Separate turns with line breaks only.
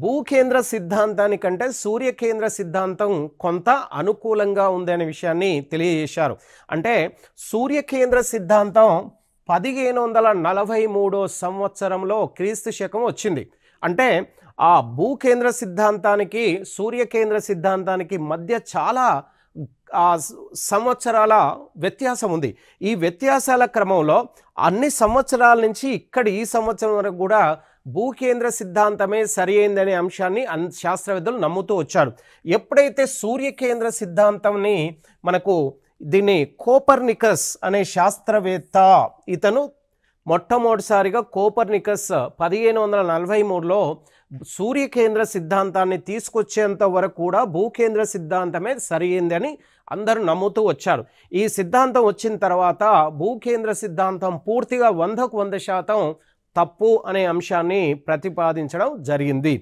భూకేంద్ర సిద్ధాంతానికంటే సూర్యకేంద్ర సిద్ధాంతం కొంత అనుకూలంగా ఉంది అనే విషయాన్ని తెలియజేశారు. అంటే సూర్యకేంద్ర సిద్ధాంతం 1543 సంవత్సరంలో క్రీస్తు శకం వచ్చింది. అంటే ఆ భూకేంద్ర సిద్ధాంతానికి సూర్యకేంద్ర సిద్ధాంతానికి మధ్య చాలా సంవత్సరాల వ్యత్యాసం ఉంది. ఈ వ్యత్యాసాల క్రమంలో అన్ని సంవత్సరాల నుంచి ఈ సంవత్సరం వరకు కూడా భూకేంద్ర సిద్ధాంతమే సరి అయిందనే అంశాన్ని శాస్త్రవేత్తలు నమ్ముతూ వచ్చారు. ఎప్పుడైతే సూర్యకేంద్ర సిద్ధాంతంని దీన్ని కోపర్నికస్ అనే శాస్త్రవేత్త ఇతను మొట్టమొదటిసారిగా కోపర్నికస్ 1543లో సూర్యకేంద్ర సిద్ధాంతాన్ని తీసుకొచ్చేంత వరకు కూడా భూకేంద్ర సిద్ధాంతమే సరైందని అందరూ నమ్ముతూ వచ్చారు. ఈ సిద్ధాంతం వచ్చిన తర్వాత భూకేంద్ర సిద్ధాంతం పూర్తిగా 100% తప్పు అనే అంశాన్ని ప్రతిపాదించడం జరిగింది.